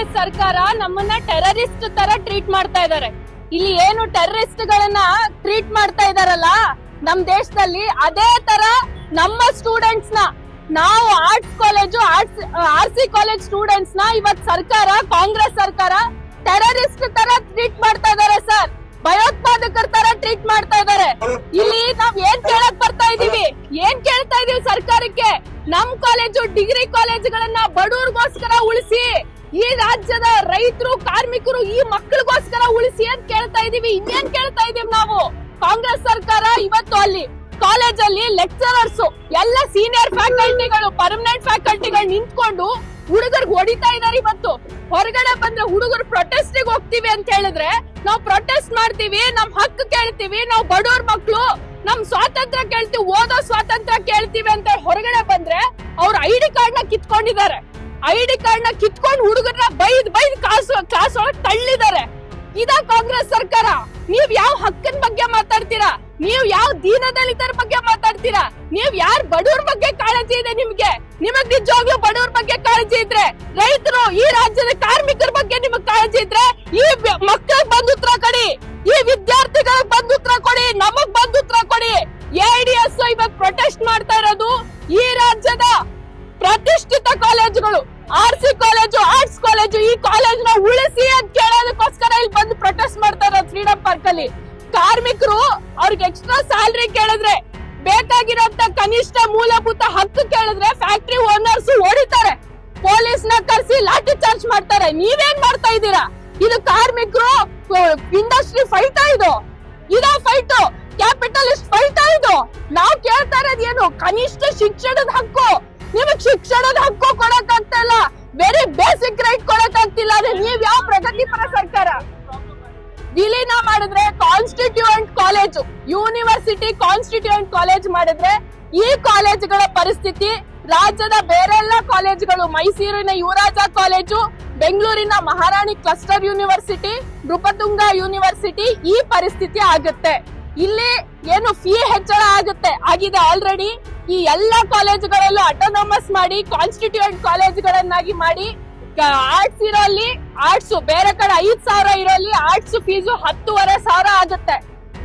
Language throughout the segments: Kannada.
ಕಾಂಗ್ರೆಸ್ ಸರ್ಕಾರ ನಮ್ಮನ್ನ ಟೆರರಿಸ್ಟ್ ತರ ಟ್ರೀಟ್ ಮಾಡ್ತಾ ಇದಾರೆ. ಇಲ್ಲಿ ಏನು ಟೆರರಿಸ್ಟ್ ಗಳನ್ನ ಟ್ರೀಟ್ ಮಾಡ್ತಾ ಇದಾರಲ್ಲ ನಮ್ ದೇಶದಲ್ಲಿ, ಅದೇ ತರ ನಮ್ಮ ಸ್ಟೂಡೆಂಟ್ಸ್ ನ, ನಾವು arts college RC college students ನ ಇವತ್ ಸರ್ಕಾರ, ಕಾಂಗ್ರೆಸ್ ಸರ್ಕಾರ ಟೆರರಿಸ್ಟ್ ತರ ಟ್ರೀಟ್ ಮಾಡ್ತಾ ಇದಾರೆ ಸರ್. ಭಯೋತ್ಪಾದಕರ ತರ ಟ್ರೀಟ್ ಮಾಡ್ತಾ ಇದಾರೆ. ಇಲ್ಲಿ ನಾವ್ ಏನ್ ಕೇಳಕ್ ಬರ್ತಾ ಇದೀವಿ, ಏನ್ ಕೇಳ್ತಾ ಇದೀವಿ ಸರ್ಕಾರಕ್ಕೆ? ನಮ್ ಕಾಲೇಜು, ಡಿಗ್ರಿ ಕಾಲೇಜುಗಳನ್ನ ಬಡವ್ರಿಗೋಸ್ಕರ ಉಳಿಸಿ, ಈ ರಾಜ್ಯದ ರೈತರು, ಕಾರ್ಮಿಕರು, ಈ ಮಕ್ಕಳಿಗೋಸ್ಕರ ಉಳಿಸಿ ಅಂತ ಕೇಳ್ತಾ ಇದೀವಿ. ಇನ್ನೇನ್ ಕೇಳ್ತಾ ಇದೀವಿ ನಾವು? ಕಾಂಗ್ರೆಸ್ ಸರ್ಕಾರ ಇವತ್ತು ಅಲ್ಲಿ ಕಾಲೇಜಲ್ಲಿ ಲೆಕ್ಚರರ್ಸ್ ಎಲ್ಲ ಸೀನಿಯರ್ ಫ್ಯಾಕಲ್ಟಿಗಳು, ಪರ್ಮನೆಂಟ್ ಫ್ಯಾಕಲ್ಟಿಗಳು ನಿಂತ್ಕೊಂಡು ಹುಡುಗರ್ಗೆ ಹೊಡಿತಾ ಇದಾರೆ. ಇವತ್ತು ಹೊರಗಡೆ ಬಂದ್ರೆ ಹುಡುಗರು ಪ್ರೊಟೆಸ್ಟ್ ಹೋಗ್ತೀವಿ ಅಂತ ಹೇಳಿದ್ರೆ ನಾವು ಪ್ರೊಟೆಸ್ಟ್ ಮಾಡ್ತೀವಿ, ನಮ್ ಹಕ್ಕು ಕೇಳ್ತೀವಿ, ನಾವು ಬಡವ್ರ ಮಕ್ಳು, ನಮ್ ಸ್ವಾತಂತ್ರ್ಯ ಕೇಳ್ತೀವಿ, ಓದೋ ಸ್ವಾತಂತ್ರ್ಯ ಕೇಳ್ತೀವಿ ಅಂತ ಹೊರಗಡೆ ಬಂದ್ರೆ ಅವ್ರ ಐಡಿ ಕಾರ್ಡ್ ನ ಕಿತ್ಕೊಂಡಿದ್ದಾರೆ. ಐಡಿ ಕಾರ್ಡ್ ನ ಕಿತ್ಕೊಂಡು ಹುಡುಗರನ್ನ ಬೈದ್ ಕ್ಲಾಸ್ ಒಳಗೆ ತಳ್ಳಿದ್ದಾರೆ. ಇದ ಕಾಂಗ್ರೆಸ್ ಸರ್ಕಾರ? ನೀವ್ ಯಾವ ಹಕ್ಕನ್ ಬಗ್ಗೆ ಮಾತಾಡ್ತೀರಾ? ನೀವ್ ಯಾವ ದೀನದಲಿತರ ಬಗ್ಗೆ ಮಾತಾಡ್ತೀರಾ? ನೀವ್ ಯಾರ್ ಬಡವ್ರ ಬಗ್ಗೆ ಕಾಳಜಿ ಇದೆ ನಿಮ್ಗೆ? ನಿಮಗ್ ನಿಜವಾಗ್ಲೂ ಬಡವ್ರ ಬಗ್ಗೆ ಕಾಳಜಿ ಇದ್ರೆ, ರೈತರು, ಈ ರಾಜ್ಯದ ಕಾರ್ಮಿಕರ ಬಗ್ಗೆ ನಿಮಗ್ ಕಾಳಜಿ ಇದ್ರೆ, ಈ ಮಕ್ಕಳಿಗೆ ಬಂದ್ ಉತ್ತರ ಕೊಡಿ, ಈ ವಿದ್ಯಾರ್ಥಿಗಳಿಗೆ ಬಂದ್ ಉತ್ತರ ಕೊಡಿ, ನಮಗ್ ಬಂದ್ ಉತ್ತರ ಕೊಡಿ. AIDS ಇವಾಗ ಪ್ರೊಟೆಸ್ಟ್ ಮಾಡ್ತಾ ಇರೋದು ಈ ರಾಜ್ಯದ ಪ್ರತಿಷ್ಠಿತ ಕಾಲೇಜುಗಳು, ಆರ್ಸಿ ಕಾಲೇಜು, ಆರ್ಟ್ಸ್ ಕಾಲೇಜು, ಈ ಕಾಲೇಜ್ ನ ಉಳಿಸಿ ಅಂತ ಕೇಳೋದಕ್ಕೋಸ್ಕರ ಇಲ್ಲಿ ಬಂದು ಪ್ರೊಟೆಸ್ಟ್ ಮಾಡ್ತಾ ಇರೋದು ಫ್ರೀಡಂ ಪಾರ್ಕ್ ಅಲ್ಲಿ. ಕಾರ್ಮಿಕರು ಅವ್ರಿಗೆ ಎಕ್ಸ್ಟ್ರಾ ಸ್ಯಾಲರಿ ಕೇಳಿದ್ರೆ, ಬೇಕಾಗಿರೋಂತ ಕನಿಷ್ಠ ಮೂಲಭೂತ ಹಕ್ಕು ಕೇಳಿದ್ರೆ ಫ್ಯಾಕ್ಟರಿ ಓನರ್ಸ್ ಹೊಡಿತಾರೆ, ಪೊಲೀಸ್ ನ ಕರೆಸಿ ಲಾಠಿ ಚಾರ್ಜ್ ಮಾಡ್ತಾರೆ. ನೀವೇನ್ ಮಾಡ್ತಾ ಇದ್ದೀರಾ? ಇದು ಕಾರ್ಮಿಕರು ಇಂಡಸ್ಟ್ರಿ ಫೈಟ್, ಇದೋ ಫೈಟ್, ಕ್ಯಾಪಿಟಲಿಸ್ಟ್ ಫೈಟ್. ಇದು ನಾವ್ ಕೇಳ್ತಾ ಇರೋದು ಏನು? ಕನಿಷ್ಠ ಶಿಕ್ಷಣದ ಹಕ್ಕು. ನಿಮಗ್ ಶಿಕ್ಷಣದ ಹಕ್ಕು ಕೊಡಕ್ ಆಗ್ತಿಲ್ಲ, ವೆರಿ ಬೇಸಿಕ್ ರೈಟ್ ಕೊಡಕ್ ಆಗ್ತಿಲ್ಲ. ಅದೇ ನೀವ್ ಯಾವ ಪ್ರಗತಿಪರ ಸರ್ಕಾರ? ವಿಲೀನ ಮಾಡಿದ್ರೆ constituent college, university constituent college ಮಾಡಿದ್ರೆ ಈ ಕಾಲೇಜುಗಳ ಪರಿಸ್ಥಿತಿ ರಾಜ್ಯದ ಬೇರೆಲ್ಲ ಕಾಲೇಜುಗಳು, ಮೈಸೂರಿನ ಯುವರಾಜ ಕಾಲೇಜು, ಬೆಂಗಳೂರಿನ ಮಹಾರಾಣಿ ಕ್ಲಸ್ಟರ್ ಯೂನಿವರ್ಸಿಟಿ, ನೃಪತುಂಗ ಯೂನಿವರ್ಸಿಟಿ, ಈ ಪರಿಸ್ಥಿತಿ ಆಗುತ್ತೆ. ಇಲ್ಲಿ ಏನು ಫೀ ಹೆಚ್ಚಳ ಆಗಿದೆ ಆಲ್ರೆಡಿ. ಈ ಎಲ್ಲಾ ಕಾಲೇಜುಗಳಲ್ಲೂ ಅಟೋನಮಸ್ ಮಾಡಿ ಕಾನ್ಸ್ಟಿಟ್ಯೂಯೆಂಟ್ ಕಾಲೇಜುಗಳನ್ನಾಗಿ ಮಾಡಿ, ಆರ್ಟ್ಸ್ ಇರೋಲ್ಲಿ ಆರ್ಟ್ಸ್, ಬೇರೆ ಕಡೆ 5,000 ಇರೋಲ್ಲಿ ಆರ್ಟ್ಸ್ ಫೀಸು 10,500 ಆಗುತ್ತೆ.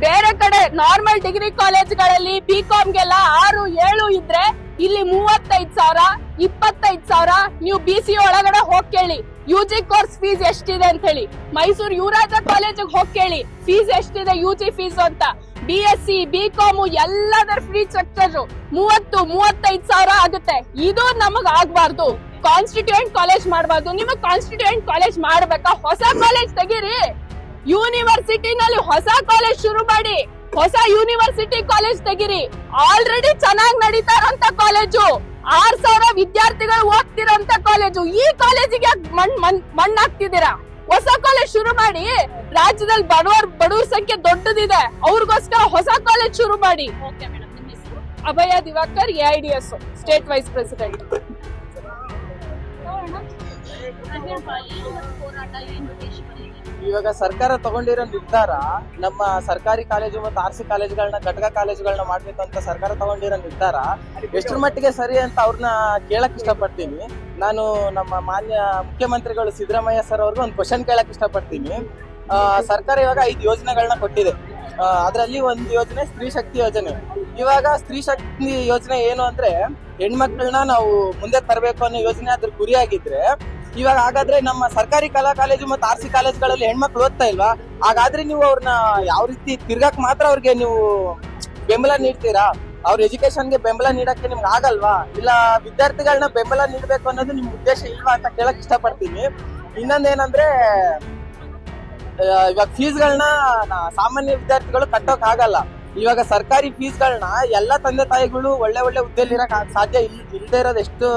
ಬೇರೆ ಕಡೆ ನಾರ್ಮಲ್ ಡಿಗ್ರಿ ಕಾಲೇಜುಗಳಲ್ಲಿ BComಗೆಲ್ಲ 6-7 ಇದ್ರೆ ಇಲ್ಲಿ 35,000, 25,000. ನೀವು BCA ಒಳಗಡೆ ಹೋಗ್ ಕೇಳಿ UG ಕೋರ್ಸ್ ಫೀಸ್ ಎಷ್ಟಿದೆ ಅಂತ ಹೇಳಿ. ಮೈಸೂರು ಯುವರಾಜ ಕಾಲೇಜಿಗೆ ಹೋಗ್ ಕೇಳಿ ಫೀಸ್ ಎಷ್ಟಿದೆ, UG ಫೀಸ್ ಅಂತ. BSc, BCom ಎಲ್ಲದರ ಫ್ರೀ ಸ್ಟ್ರಕ್ಚರ್ 30-35,000 ಆಗುತ್ತೆ. ಇದು ನಮಗ್ ಆಗ್ಬಾರ್ದು. ಕಾನ್ಸ್ಟಿಟ್ಯೂಯೆಂಟ್ ಕಾಲೇಜ್ ಮಾಡಬಾರ್ದು. ನಿಮಗ್ ಕಾನ್ಸ್ಟಿಟ್ಯೂಯೆಂಟ್ ಕಾಲೇಜ್ ಮಾಡ್ಬೇಕಾ? ಹೊಸ ಕಾಲೇಜ್ ತೆಗೀರಿ. ಯೂನಿವರ್ಸಿಟಿನಲ್ಲಿ ಹೊಸ ಕಾಲೇಜ್ ಶುರು ಮಾಡಿ, ಹೊಸ ಯೂನಿವರ್ಸಿಟಿ ಕಾಲೇಜ್ ತೆಗಿರಿ. ಆಲ್ರೆಡಿ ಚೆನ್ನಾಗಿ ನಡೀತಾ ಇರೋಂತ ಕಾಲೇಜು, 6,000 ವಿದ್ಯಾರ್ಥಿಗಳು ಓದ್ತಿರೋಂತ ಕಾಲೇಜು, ಈ ಕಾಲೇಜಿಗೆ ಮಣ್ಣಾಕ್ತಿದ್ದೀರಾ? ಹೊಸ ಕಾಲೇಜ್ ಶುರು ಮಾಡಿ. ರಾಜ್ಯದಲ್ಲಿ ಬಡವರ ಸಂಖ್ಯೆ ದೊಡ್ಡದಿದೆ, ಅವ್ರಿಗೋಸ್ಕರ ಹೊಸ ಕಾಲೇಜ್ ಶುರು ಮಾಡಿ. Abhaya Diwakar, AIDS state vice president. ಇವಾಗ ಸರ್ಕಾರ ತಗೊಂಡಿರೋ ನಿರ್ಧಾರ, ನಮ್ಮ ಸರ್ಕಾರಿ ಕಾಲೇಜು ಮತ್ತು ಆರ್ಸಿ ಕಾಲೇಜುಗಳನ್ನ, ಘಟಕ ಕಾಲೇಜುಗಳನ್ನ ಮಾಡ್ಬೇಕು ಅಂತ ಸರ್ಕಾರ ತಗೊಂಡಿರೋ ನಿರ್ಧಾರ ಎಷ್ಟರ ಮಟ್ಟಿಗೆ ಸರಿ ಅಂತ ಅವ್ರನ್ನ ಕೇಳಕ್ ಇಷ್ಟಪಡ್ತೀನಿ. ನಾನು ನಮ್ಮ ಮಾನ್ಯ ಮುಖ್ಯಮಂತ್ರಿಗಳು ಸಿದ್ದರಾಮಯ್ಯ ಸರ್ ಅವ್ರಿಗೆ ಒಂದು ಕ್ವಶನ್ ಕೇಳಕ್ ಇಷ್ಟಪಡ್ತೀನಿ. ಸರ್ಕಾರ ಇವಾಗ 5 ಯೋಜನೆಗಳನ್ನ ಕೊಟ್ಟಿದೆ. ಅದರಲ್ಲಿ ಒಂದು ಯೋಜನೆ ಸ್ತ್ರೀ ಶಕ್ತಿ ಯೋಜನೆ. ಇವಾಗ ಸ್ತ್ರೀ ಶಕ್ತಿ ಯೋಜನೆ ಏನು ಅಂದ್ರೆ, ಹೆಣ್ಮಕ್ಳನ್ನ ನಾವು ಮುಂದೆ ತರಬೇಕು ಅನ್ನೋ ಯೋಜನೆ ಅದ್ರ ಗುರಿಯಾಗಿದ್ರೆ, ಇವಾಗ ಹಾಗಾದ್ರೆ ನಮ್ಮ ಸರ್ಕಾರಿ ಕಲಾ ಕಾಲೇಜು ಮತ್ತು ಆರ್ಸಿ ಕಾಲೇಜುಗಳಲ್ಲಿ ಹೆಣ್ಮಕ್ಳು ಓದ್ತಾ ಇಲ್ವಾ? ಹಾಗಾದ್ರೆ ನೀವು ಅವ್ರನ್ನ ಯಾವ ರೀತಿ ತಿರ್ಗಾಕ್ ಮಾತ್ರ ಅವ್ರಿಗೆ ನೀವು ಬೆಂಬಲ ನೀಡ್ತೀರಾ? ಅವ್ರ ಎಜುಕೇಶನ್ಗೆ ಬೆಂಬಲ ನೀಡಕ್ಕೆ ನಿಮ್ಗೆ ಆಗಲ್ವಾ? ಇಲ್ಲ ವಿದ್ಯಾರ್ಥಿಗಳನ್ನ ಬೆಂಬಲ ನೀಡಬೇಕು ಅನ್ನೋದು ನಿಮ್ ಉದ್ದೇಶ ಇಲ್ವಾ ಅಂತ ಕೇಳಕ್ ಇಷ್ಟಪಡ್ತೀನಿ. ಇನ್ನೊಂದೇನಂದ್ರೆ, ಇವಾಗ ಫೀಸ್ಗಳನ್ನ ಸಾಮಾನ್ಯ ವಿದ್ಯಾರ್ಥಿಗಳು ಕಟ್ಟೋಕ್ ಆಗಲ್ಲ. ಇವಾಗ ಸರ್ಕಾರಿ ಫೀಸ್ಗಳನ್ನ ಎಲ್ಲ ತಂದೆ ತಾಯಿಗಳು ಒಳ್ಳೆ ಹುದ್ದೆಯಲ್ಲಿ ಇರಕ್ ಸಾಧ್ಯ ಇಲ್ಲದೆ ಇರೋದು ಎಷ್ಟು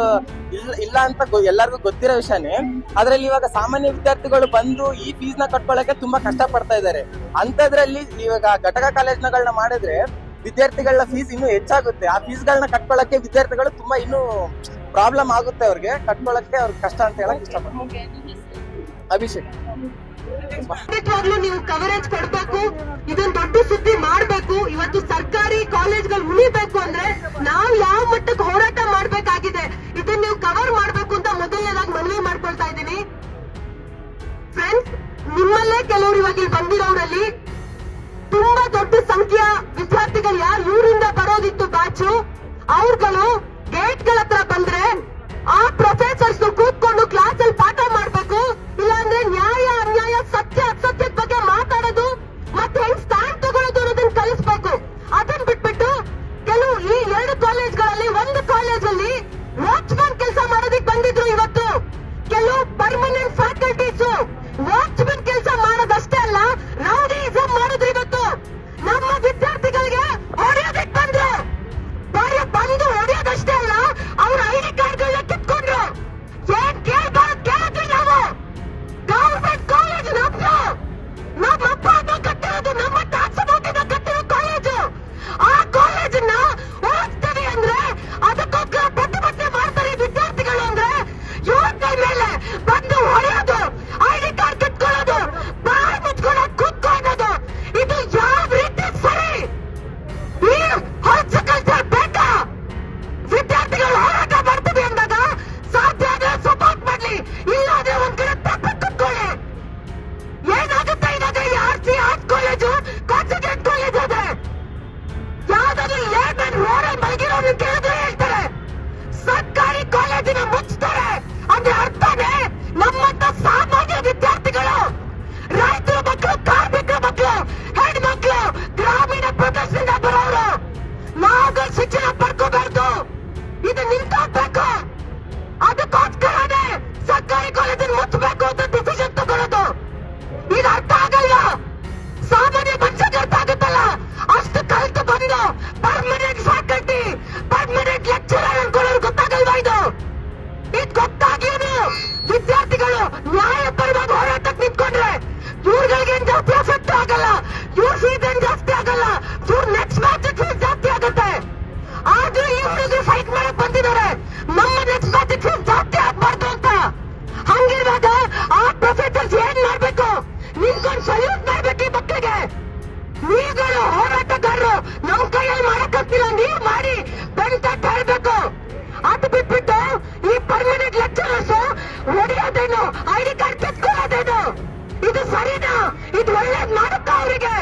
ಇಲ್ಲ ಅಂತ ಎಲ್ಲರಿಗೂ ಗೊತ್ತಿರೋ ವಿಷಯನೇ. ಅದ್ರಲ್ಲಿ ಇವಾಗ ಸಾಮಾನ್ಯ ವಿದ್ಯಾರ್ಥಿಗಳು ಬಂದು ಈ ಫೀಸ್ ನ ಕಟ್ಕೊಳ್ಳಕ್ಕೆ ತುಂಬಾ ಕಷ್ಟ ಪಡ್ತಾ ಇದ್ದಾರೆ. ಅಂತದ್ರಲ್ಲಿ ಇವಾಗ ಘಟಕ ಕಾಲೇಜ್ಗಳನ್ನ ಮಾಡಿದ್ರೆ ವಿದ್ಯಾರ್ಥಿಗಳ ಫೀಸ್ ಇನ್ನೂ ಹೆಚ್ಚಾಗುತ್ತೆ. ಆ ಫೀಸ್ಗಳನ್ನ ಕಟ್ಕೊಳ್ಳಕ್ಕೆ ವಿದ್ಯಾರ್ಥಿಗಳು ತುಂಬಾ ಇನ್ನೂ ಪ್ರಾಬ್ಲಮ್ ಆಗುತ್ತೆ, ಅವ್ರಿಗೆ ಕಟ್ಕೊಳ್ಳಕ್ಕೆ ಅವ್ರಿಗೆ ಕಷ್ಟ ಅಂತ ಹೇಳಕ್ ಇಷ್ಟಪಡ್ತೀನಿ. ಅಭಿಷೇಕ್. ಖಂಡಿತವಾಗ್ಲೂ ನೀವು ಕವರೇಜ್ ಕೊಡ್ಬೇಕು, ಇದೊಂದು ದೊಡ್ಡ ಸುದ್ದಿ ಮಾಡ್ಬೇಕು. ಇವತ್ತು ಸರ್ಕಾರಿ ಕಾಲೇಜ್ಗಳು ಉಳಿಬೇಕು ಅಂದ್ರೆ ನಾವು ಯಾವ ಮಟ್ಟಕ್ಕೆ ಹೋರಾಟ ಮಾಡ್ಬೇಕಾಗಿದೆ, ಇದನ್ನ ನೀವು ಕವರ್ ಮಾಡ್ಬೇಕು ಅಂತ ಮೊದಲನೇದಾಗಿ ಮನವಿ ಮಾಡ್ಕೊಳ್ತಾ ಇದ್ದೀನಿ. ಕೆಲವರು ಇವಾಗ ಇಲ್ಲಿ ಬಂದಿರೋರಲ್ಲಿ ತುಂಬಾ ದೊಡ್ಡ ಸಂಖ್ಯೆಯ ವಿದ್ಯಾರ್ಥಿಗಳು ಯಾರು ಊರಿಂದ ಬರೋದಿತ್ತು ಬ್ಯಾಚು, ಅವ್ರುಗಳು ಗೇಟ್ ಗಳ ಹತ್ರ ಬಂದ್ರೆ ಆ ಪ್ರೊಫೆಸರ್ಸ್ ಕೂತ್ಕೊಂಡು ಕ್ಲಾಸ್ ಅಲ್ಲಿ ಪಾಠ ಮಾಡ್ಬೇಕು, ಇಲ್ಲಾಂದ್ರೆ ನ್ಯಾಯ ಅನ್ಯಾಯ ಸತ್ಯ ಅಸತ್ಯದ ಬಗ್ಗೆ ಮಾತಾಡೋದು ಮತ್ತೆ ಹೆಂಗ್ ಸ್ಟ್ಯಾಂಡ್ ತಗೊಳ್ಳೋದು ಅನ್ನೋದನ್ನ ಕಲಿಸ್ಬೇಕು. ಅದನ್ನ ಬಿಟ್ಬಿಟ್ಟು ಕೆಲವು ಈ 2 ಕಾಲೇಜ್ಗಳಲ್ಲಿ ಒಂದು ಕಾಲೇಜಲ್ಲಿ ವಾಚ್ಮನ್ ಕೆಲಸ ಮಾಡೋದಕ್ಕೆ ಬಂದಿದ್ರು. ಇವತ್ತು ಕೆಲವು ಪರ್ಮನೆಂಟ್ ಫ್ಯಾಕಲ್ಟೀಸ್ ವಾಚ್ಮನ್ ಕೆಲಸ ಮಾಡೋದಷ್ಟೇ ಅಲ್ಲ, ರೌಡಿಸಂ ಮಾಡಿದ್ರು. ಇವತ್ತು ನಮ್ಮ ವಿದ್ಯಾರ್ಥಿಗಳಿಗೆ ಹೊಡೆಯೋದಕ್ಕೆ ಬಂದ್ರು. ಬಂದು ಹೊಡೆಯೋದಷ್ಟೇ ಅಲ್ಲ, ಅವ್ರ ಐಡಿ ಕಾರ್ಡ್ಗಳನ್ನ ಕಿತ್ಕೊಂಡ್ರು. ಏನ್ ಕೇಳಿದ್ವಿ ನಾವು? ಗವರ್ಮೆಂಟ್ ಕಾಲೇಜ್ ನಮ್ದು, ನಮ್ಮ ಅಪ್ಪ ಅಮ್ಮ ಕಟ್ಟಿರೋದು, ನಮ್ಮ ಟ್ಯಾಕ್ಸ್ ದುಡ್ಡಿಂದ ಕಟ್ಟಿರೋ ಕಾಲೇಜು. ಆ ಕಾಲೇಜನ್ನ ಓದ್ತೀವಿ ಅಂದ್ರೆ ಅದಕ್ಕೋಸ್ಕರ ಪ್ರತಿಭಟನೆ ಮಾಡ್ತಾರೆ ವಿದ್ಯಾರ್ಥಿಗಳು. ಅಂದ್ರೆ ಯುವಕರ ಮೇಲೆ ಬಂದು ಹೊಡೆಯೋದು, ಐಡಿ ಕಾರ್ಡ್ ಕಿತ್ಕೊಳ್ಳೋದು, ಬಾಯಿ ಮುಚ್ಕೊಳ್ಳೋದು, ಕೂತ್ಕೊಳ್ಳೋದು, ಇದು ಯಾವ ರೀತಿ ಸರಿ? ಈ ಹೊಸ ಕಲ್ಚರ್ ಬೇಕಾ? ವಿದ್ಯಾರ್ಥಿಗಳು ಹೋರಾಟ ಮಾಡ್ತೀವಿ ಅಂದಾಗ ಸಾಧ್ಯ ಆದ್ರೆ ಸಪೋರ್ಟ್ ಮಾಡ್ಲಿ, ಇಲ್ಲಾದ್ರೆ ಒಂದ್ ಕಡೆ ತಪ್ಪ ಕುತ್ಕೊಳ್ಳಿ. ಏನಾಗುತ್ತೆ ಇವಾಗ? ಈ RC arts college concentrate college ಅದೇ. ಯಾವ್ದಾದ್ರು ಲೇಮನ್ ರೋಡಲ್ಲಿ ಮಲಗಿರೋರು ಕೇಳಿದ್ರೆ ಹೇಳ್ತಾರೆ ಸರ್ಕಾರಿ ಕಾಲೇಜಿನ ಮುಚ್ತಾರೆ ಅಂದ್ರೆ ಅರ್ಥನೇ ನಮ್ಮಂತ ಸಾಮಾನ್ಯ ವಿದ್ಯಾರ್ಥಿಗಳು, ರೈತರ ಮಕ್ಕಳು, ಕಾರ್ಮಿಕರ ಮಕ್ಕಳು, ಹೆಣ್ಮಕ್ಳು, ಗ್ರಾಮೀಣ ಪ್ರದೇಶದಿಂದ ಬರೋರು ನಾವು ಶಿಕ್ಷಣ ಪಡ್ಕೋಬಾರ್ದು. ಇದು ನಿಂತ್ಕೋಬೇಕು. ಅದಕ್ಕೋಸ್ಕರನೇ ಸರ್ಕಾರಿ ಕಾಲೇಜನ್ನು ಮುಚ್ಚಬೇಕು ಅಂತ ಡಿಸಿಷನ್ ತಗೊಳ್ಳೋದು. ಇದು ಅರ್ಥ ಆಗಲ್ಲ, ಸಾಮಾನ್ಯ ಮನುಷ್ಯಗೆ ಅರ್ಥ ಆಗುತ್ತಲ್ಲ. ಅಷ್ಟು ಕಲಿತು ಬಂದು ಪರ್ಮನೆಂಟ್ ಫ್ಯಾಕಲ್ಟಿ, ಪರ್ಮನೆಂಟ್ ಲೆಕ್ಚರರ್ ಅನ್ಕೊಳ್ಳೋರು ಗೊತ್ತಾಗಲ್ವಾ? ಇದು ಗೊತ್ತಾಗಿಯೋನು ವಿದ್ಯಾರ್ಥಿಗಳು ನ್ಯಾಯ ಪರವಾಗಿ ಹೋರಾಟಕ್ಕೆ ನಿಂತ್ಕೊಂಡ್ರೆ ಇವ್ರಿಗೆ ಏನ್ ಜಾಸ್ತಿ ಎಫೆಕ್ಟ್ ಆಗಲ್ಲ, ಇವ್ರ ಫೀಸ್ ಏನ್ ಜಾಸ್ತಿ ಆಗಲ್ಲ, ಇವ್ರ ನೆಕ್ಸ್ಟ್ ಮ್ಯಾಚ್ ಫೀಸ್ ಜಾಸ್ತಿ ಆಗುತ್ತೆ. ಆದ್ರೂ ಈ ಹುಡುಗರು ಫೈಟ್ ಮಾಡಕ್ ಬಂದಿದ್ದಾರೆ, ನಮ್ಮ ನೆಕ್ಸ್ಟ್ ಮ್ಯಾಚ್ ಫೀಸ್ ಜಾಸ್ತಿ ಆಗ್ಬಾರ್ದು ಅಂತ. ಹಂಗಿರುವಾಗ ಆ ಪ್ರೊಫೆಸರ್ಸ್ ಏನ್ ಮಾಡ್ಬೇಕು? ನಿಂತ್ಕೊಂಡು ಸಲ್ಯೂಟ್ ಮಾಡ್ಬೇಕು ಈ ಮಕ್ಕಳಿಗೆ. ನೀವುಗಳು ಹೋರಾಟಗಾರರು, ನಮ್ ಕೈಯಲ್ಲಿ ಮಾಡಕ್ಕಾಗ್ತಿಲ್ಲ, ನೀವು ಮಾಡಿ ಬೆಂತ ಹೇಳ್ಬೇಕು. ಅದು ಬಿಟ್ಬಿಟ್ಟು ಈ ಪರ್ಮನೆಂಟ್ ಲೆಕ್ಚರರ್ಸ್ ಹೊಡೆಯೋದೇನು, ಐಡಿ ಕಾರ್ಡ್ ಕಿತ್ಕೊಳ್ಳೋದೇನು, ಇದು ಸರಿನಾ? ಇದು ಒಳ್ಳೇದ್ ಮಾಡುತ್ತಾ? ಅವರಿಗೆ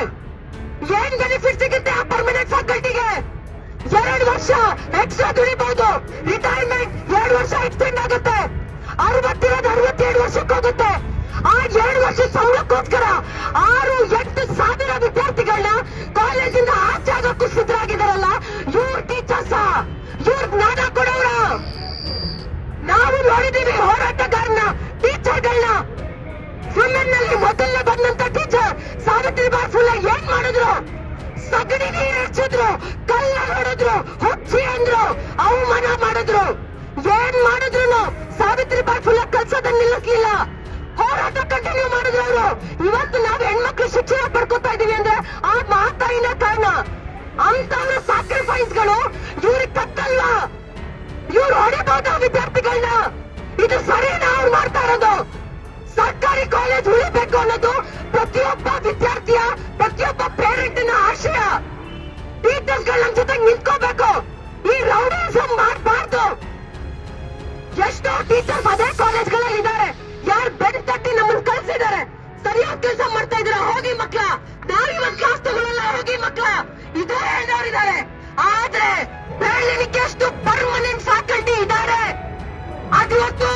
ಏನ್ ಬೆನಿಫಿಟ್ ಸಿಗುತ್ತೆ ಆ ಪರ್ಮನೆಂಟ್ ಫ್ಯಾಕಲ್ಟಿಗೆ? 2 ವರ್ಷ ಎಕ್ಸ್ಟ್ರಾ ದುಡಿಬಹುದು, ರಿಟೈರ್ಮೆಂಟ್ 2 ವರ್ಷ ಎಕ್ಸ್ಟೆಂಡ್ ಆಗುತ್ತೆ, 67 ವರ್ಷಕ್ಕೆ ಹೋಗುತ್ತೆ. ಆ 2 ವರ್ಷ ಸಂಬಳಕ್ಕೋಸ್ಕರ 6-8 ಸಾವಿರ ವಿದ್ಯಾರ್ಥಿಗಳನ್ನ ಕಾಲೇಜಿಂದ ಆಚೆ ಆಗೋಕ್ಕೂ ಸಿದ್ಧರಾಗಿದ್ದಾರಲ್ಲ, ಇವ್ರ ಟೀಚರ್ಸ್, ಇವ್ರ ಜ್ಞಾನ ಕೊಡೋರ. ನಾವು ನೋಡಿದೀವಿ ಹೋರಾಟಗಾರನ, ಟೀಚರ್ಗಳನ್ನ. ಫಿಲ್ಮ್ ನಲ್ಲಿ ಮೊದಲನೇ ಬಂದಂತ ಟೀಚರ್ ಸಾವಿತ್ರಿಬಾಯಿ ಫುಲೆ ಏನ್ ಮಾಡಿದ್ರು? ಸಗಣಿ ನೀರು ಹೆಚ್ಚಿದ್ರು, ಕಲ್ಲ ಹೊಡೆದ್ರು, ಹುಚ್ಚಿ ಅಂದ್ರು, ಅವಮಾನ ಮಾಡಿದ್ರು. ಏನ್ ಮಾಡಿದ್ರು ಸಾವಿತ್ರಿಬಾಯಿ ಫುಲೆ ಕಲ್ಸೋದನ್ನ ನಿಲ್ಲಿಸ್ಲಿಲ್ಲ, ಹೋರಾಟ ಕಂಟಿನ್ಯೂ ಮಾಡಿದ್ರು ಅವರು. ಇವತ್ತು ನಾವು ಹೆಣ್ಮಕ್ಳು ಶಿಕ್ಷಣ ಪಡ್ಕೋತಾ ಇದೀವಿ ಅಂದ್ರೆ ಆ ಮಾತಾಯಿನ ಕಾರಣ. ಅಂತವ್ರ ಸ್ಯಾಕ್ರಿಫೈಸ್ ಗಳು ಇವ್ರಿಗೆ ತಕ್ಕಲ್ವಾ? ಇವ್ರು ಹೊಡಿಬಹುದಾ ವಿದ್ಯಾರ್ಥಿಗಳನ್ನ? ಇದು ಸರಿನಾ ಅವ್ರು ಮಾಡ್ತಾ ಇರೋದು? ಸರ್ಕಾರಿ ಕಾಲೇಜ್ ಉಳಿಬೇಕು ಅನ್ನೋದು ಪ್ರತಿಯೊಬ್ಬ ವಿದ್ಯಾರ್ಥಿಯ, ಪ್ರತಿಯೊಬ್ಬ ಪೇರೆಂಟಿನ ಆಶಯ. ಟೀಚರ್ಸ್ ಗಳ ನಮ್ ಜೊತೆಗೆ ನಿಂತ್ಕೋಬೇಕು, ಈ ರೌಡಿಸಂ ಮಾಡಬಾರ್ದು. ಎಷ್ಟೋ ಟೀಚರ್ಸ್ ಅದೇ ಕಾಲೇಜ್ಗಳಲ್ಲಿ ಇದ್ದಾರೆ, ಯಾರು ಬೆಡ್ ತಟ್ಟಿ ನಮ್ಮನ್ನು ಕಳ್ಸಿದ್ದಾರೆ. ಸರಿಯಾದ ಕೆಲಸ ಮಾಡ್ತಾ ಇದ್ರ, ಹೋಗಿ ಮಕ್ಳ, ನಾವಿವತ್ತು ಕ್ಲಾಸ್ ತಗೊಳ್ಳಲ್ಲ, ಹೋಗಿ ಮಕ್ಳ, ಇದೇ ಹೇಳಿದವರಿದ್ದಾರೆ. ಆದ್ರೆ ಬೆಳಲಿಕ್ಕೆ ಎಷ್ಟು ಪರ್ಮನೆಂಟ್ ಫ್ಯಾಕಲ್ಟಿ ಇದ್ದಾರೆ ಅದಿವತ್ತು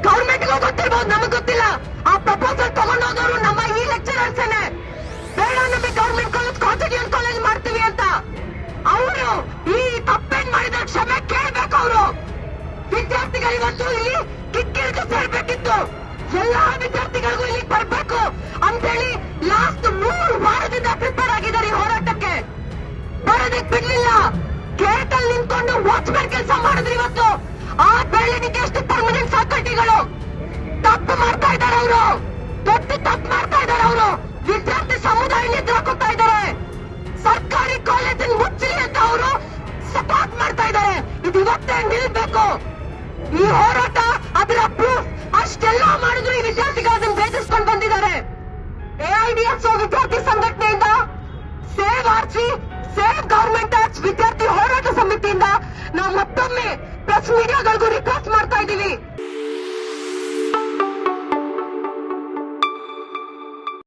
ಗೌರ್ಮೆಂಟ್ಗೂ ಗೊತ್ತಿರ್ಬೋದು, ನಮಗ್ ಗೊತ್ತಿಲ್ಲ. ಆ ಪ್ರಪೋಸಲ್ ತಗೊಂಡೋದವರು ನಮ್ಮ ಈ ಲೆಕ್ಚರರ್ಸ್ ಬೇಡ ನಮಗೆ ಗೌರ್ಮೆಂಟ್ ಕಾಲೇಜ್ ಕಾನ್ಸ್ಟಿಟ್ಯೂಷನ್ ಕಾಲೇಜ್ ಮಾಡ್ತೀವಿ ಅಂತ. ಅವರು ಈ ತಪ್ಪೇನ್ ಮಾಡಿದ ಕ್ಷಮೆ ಕೇಳ್ಬೇಕು. ಅವರು ವಿದ್ಯಾರ್ಥಿಗಳು ಇವತ್ತು ಇಲ್ಲಿ ಕಿಕ್ಕಿರಿದು ಸೇರ್ಬೇಕಿತ್ತು, ಎಲ್ಲಾ ವಿದ್ಯಾರ್ಥಿಗಳಿಗೂ ಇಲ್ಲಿ ಬರ್ಬೇಕು ಅಂತೇಳಿ ಲಾಸ್ಟ್ 3 ವಾರದಿಂದ ಪ್ರಿಪೇರ್ ಆಗಿದ್ದಾರೆ ಈ ಹೋರಾಟಕ್ಕೆ. ಬರೋದಕ್ಕೆ ಬಿಡ್ಲಿಲ್ಲ, ಗೇಟ್ ಅಲ್ಲಿ ನಿಂತ್ಕೊಂಡು ವಾಚ್ಮನ್ ಕೆಲಸ ಮಾಡಿದ್ರು. ಇವತ್ತು ಆ ಬೆಳವಣಿಗೆ ಎಷ್ಟು ಪರ್ಮನೆಂಟ್ ಫ್ಯಾಕಲ್ಟಿಗಳು ತಪ್ಪು ಮಾಡ್ತಾ ಇದ್ದಾರೆ, ಅವರು ದೊಡ್ಡ ತಪ್ಪು ಮಾಡ್ತಾ ಇದ್ದಾರೆ. ಅವರು ವಿದ್ಯಾರ್ಥಿ ಸಮುದಾಯ ನಿದ್ರಾಕೊತಾ ಇದ್ದಾರೆ. ಸರ್ಕಾರಿ ಕಾಲೇಜನ್ನು ಮುಚ್ಚಲಿ ಅಂತ ಅವರು ಸಪೋರ್ಟ್ ಮಾಡ್ತಾ ಇದ್ದಾರೆ. ಇದು ಇವತ್ತೇ ನಿಲ್ಬೇಕು ಈ ಹೋರಾಟ. ಅದರ ಪ್ರೂಫ್ ಅಷ್ಟೆಲ್ಲ ಮಾಡಿದ್ರು ಈ ವಿದ್ಯಾರ್ಥಿಗಳು ಅದನ್ನು ಬೇಧಿಸ್ಕೊಂಡು ಬಂದಿದ್ದಾರೆ. AIDFO ವಿದ್ಯಾರ್ಥಿ ಸಂಘಟನೆಯಿಂದ, save RC, save government arts ವಿದ್ಯಾರ್ಥಿ ಹೋರಾಟ ಸಮಿತಿಯಿಂದ ನಾವು ಮತ್ತೊಮ್ಮೆ ಪ್ರೆಸ್ ಮೀಡಿಯಾಗಳಿಗೂ ರಿಕ್ವೆಸ್ಟ್ ಮಾಡ್ತಾ ಇದ್ದೀವಿ.